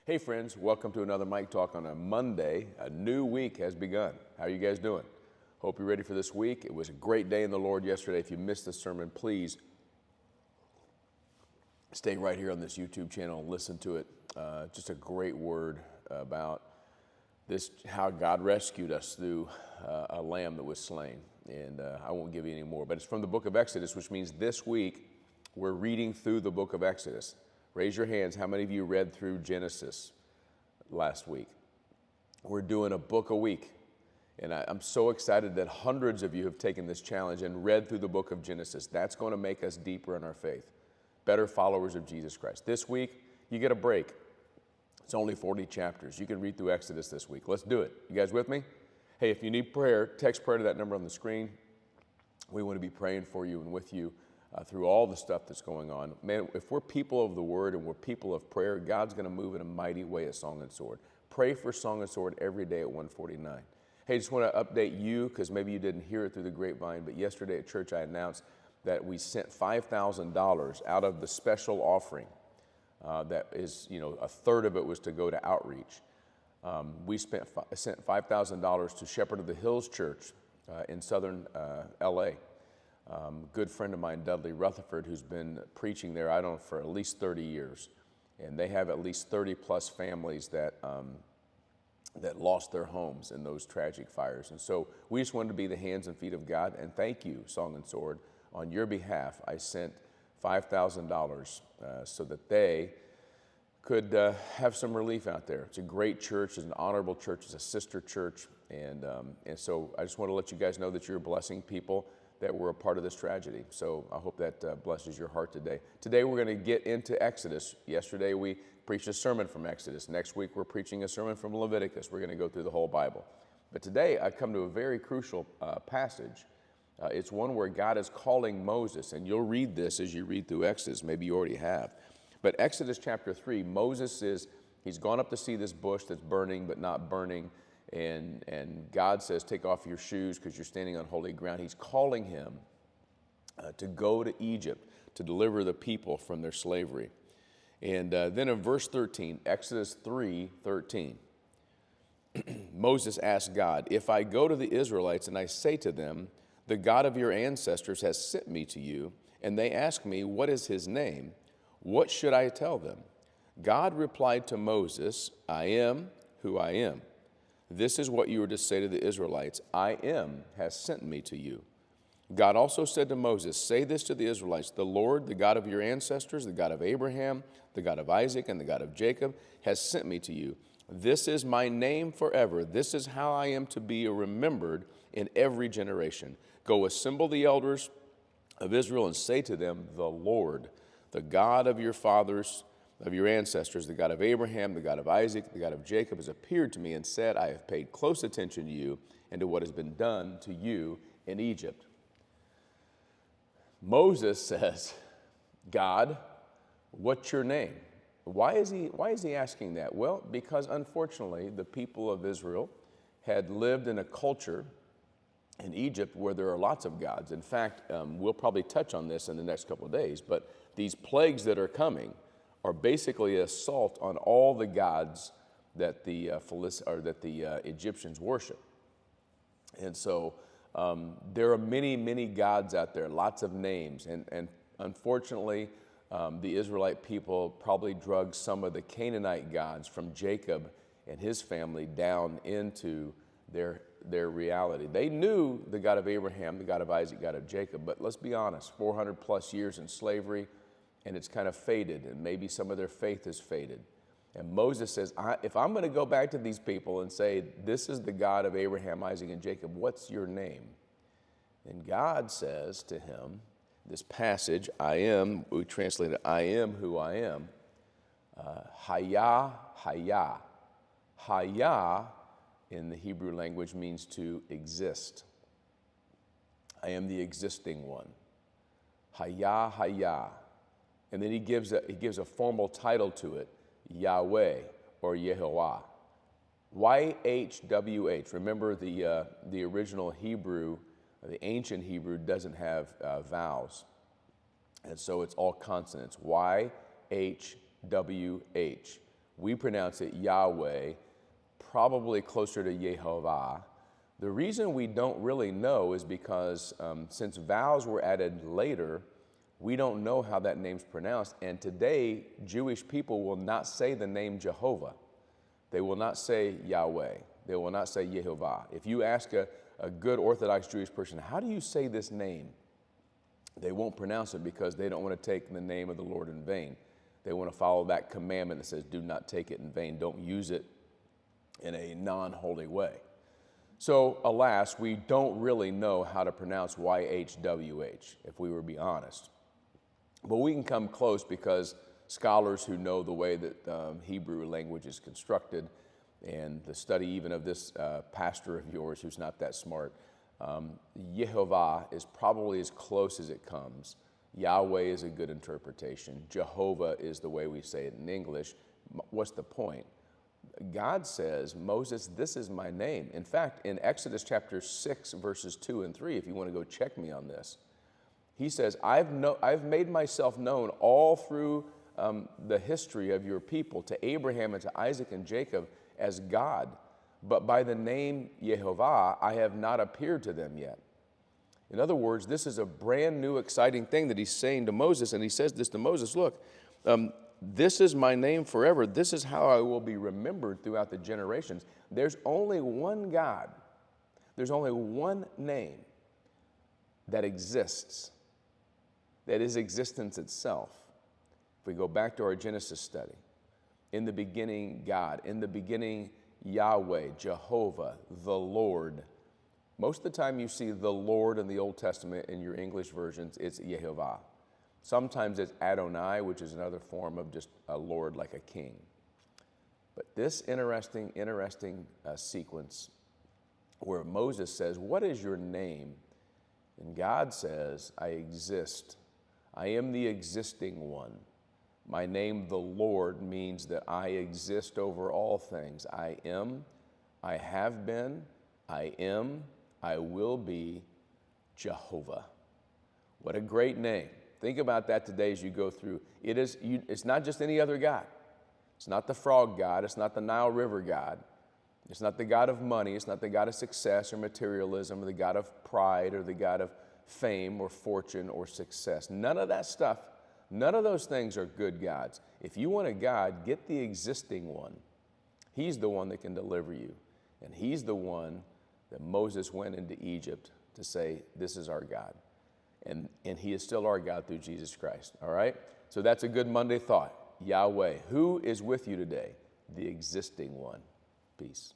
Hey friends, welcome to another Mike Talk on a Monday. A new week has begun. How are you guys doing? Hope you're ready for this week. It was a great day in the Lord yesterday. If you missed the sermon, please stay right here on this YouTube channel and listen to it. Just a great word about this, how God rescued us through a lamb that was slain. And I won't give you any more, but it's from the book of Exodus, which means this week we're reading through the book of Exodus. Raise your hands. How many of you read through Genesis last week? We're doing a book a week. And I'm so excited that hundreds of you have taken this challenge and read through the book of Genesis. That's going to make us deeper in our faith, better followers of Jesus Christ. This week, you get a break. It's only 40 chapters. You can read through Exodus this week. Let's do it. You guys with me? Hey, if you need prayer, text prayer to that number on the screen. We want to be praying for you and with you through all the stuff that's going on. Man, if we're people of the Word and we're people of prayer, God's going to move in a mighty way at Song and Sword. Pray for Song and Sword every day at 149. Hey, just want to update you because maybe you didn't hear it through the grapevine, but yesterday at church I announced that we sent $5,000 out of the special offering. That is, a third of it was to go to outreach. We sent $5,000 to Shepherd of the Hills Church in southern LA. Good friend of mine, Dudley Rutherford, who's been preaching there, I don't know, for at least 30 years. And they have at least 30 plus families that lost their homes in those tragic fires. And so we just wanted to be the hands and feet of God. And thank you, Song and Sword. On your behalf, I sent $5,000 so that they could have some relief out there. It's a great church. It's an honorable church. It's a sister church. And so I just want to let you guys know that you're blessing people that were a part of this tragedy. So I hope that blesses your heart today. Today we're going to get into Exodus. Yesterday we preached a sermon from Exodus. Next week we're preaching a sermon from Leviticus. We're going to go through the whole Bible. But today I come to a very crucial passage. It's one where God is calling Moses, and you'll read this as you read through Exodus. Maybe you already have. But Exodus chapter 3, he's gone up to see this bush that's burning but not burning. And God says, take off your shoes because you're standing on holy ground. He's calling him to go to Egypt to deliver the people from their slavery. And then in verse 13, Exodus 3:13, Moses asked God, if I go to the Israelites and I say to them, the God of your ancestors has sent me to you, and they ask me, what is his name? What should I tell them? God replied to Moses, I am who I am. This is what you are to say to the Israelites, I am has sent me to you. God also said to Moses, say this to the Israelites, the Lord, the God of your ancestors, the God of Abraham, the God of Isaac, and the God of Jacob, has sent me to you. This is my name forever. This is how I am to be remembered in every generation. Go assemble the elders of Israel and say to them, the Lord, the God of your fathers, of your ancestors, the God of Abraham, the God of Isaac, the God of Jacob, has appeared to me and said, I have paid close attention to you and to what has been done to you in Egypt. Moses says, God, what's your name? Why is he asking that? Well, because unfortunately, the people of Israel had lived in a culture in Egypt where there are lots of gods. In fact, we'll probably touch on this in the next couple of days, but these plagues that are coming are basically an assault on all the gods that the Egyptians worship. And so there are many, many gods out there, lots of names. And unfortunately, the Israelite people probably drugged some of the Canaanite gods from Jacob and his family down into their reality. They knew the God of Abraham, the God of Isaac, God of Jacob, but let's be honest, 400 plus years in slavery, and it's kind of faded, and maybe some of their faith has faded. And Moses says, if I'm going to go back to these people and say, this is the God of Abraham, Isaac, and Jacob, what's your name? And God says to him, this passage, I am, we translate it, I am who I am, Hayah, Hayah. Hayah in the Hebrew language means to exist. I am the existing one. Hayah, Hayah. And then he gives a formal title to it, Yahweh or Yehovah. YHWH. Remember the original Hebrew, the ancient Hebrew doesn't have vowels. And so it's all consonants. YHWH. We pronounce it Yahweh, probably closer to Yehovah. The reason we don't really know is because since vowels were added later, we don't know how that name's pronounced. And today, Jewish people will not say the name Jehovah. They will not say Yahweh. They will not say Yehovah. If you ask a good Orthodox Jewish person, how do you say this name? They won't pronounce it because they don't want to take the name of the Lord in vain. They want to follow that commandment that says, do not take it in vain. Don't use it in a non-holy way. So, alas, we don't really know how to pronounce YHWH, if we were to be honest. But we can come close because scholars who know the way that Hebrew language is constructed, and the study even of this pastor of yours who's not that smart, Yehovah is probably as close as it comes. Yahweh is a good interpretation. Jehovah is the way we say it in English. What's the point? God says, Moses, this is my name. In fact, in Exodus chapter 6, verses 2 and 3, if you want to go check me on this, he says, I've made myself known all through the history of your people to Abraham and to Isaac and Jacob as God, but by the name Yehovah, I have not appeared to them yet. In other words, this is a brand new, exciting thing that he's saying to Moses, and he says this to Moses, look, this is my name forever. This is how I will be remembered throughout the generations. There's only one God. There's only one name that exists, that is existence itself. If we go back to our Genesis study, in the beginning, God, in the beginning, Yahweh, Jehovah, the Lord. Most of the time you see the Lord in the Old Testament in your English versions, it's Yehovah. Sometimes it's Adonai, which is another form of just a Lord like a king. But this interesting sequence where Moses says, what is your name? And God says, I exist. I am the existing one. My name, the Lord, means that I exist over all things. I am, I have been, I am, I will be Jehovah. What a great name. Think about that today as you go through. It's not just any other God. It's not the frog God. It's not the Nile River God. It's not the God of money. It's not the God of success or materialism or the God of pride or the God of fame or fortune or success. None of that stuff. None of those things are good gods. If you want a God, get the existing one. He's the one that can deliver you. And he's the one that Moses went into Egypt to say, this is our God. And he is still our God through Jesus Christ, all right? So that's a good Monday thought. Yahweh, who is with you today? The existing one. Peace.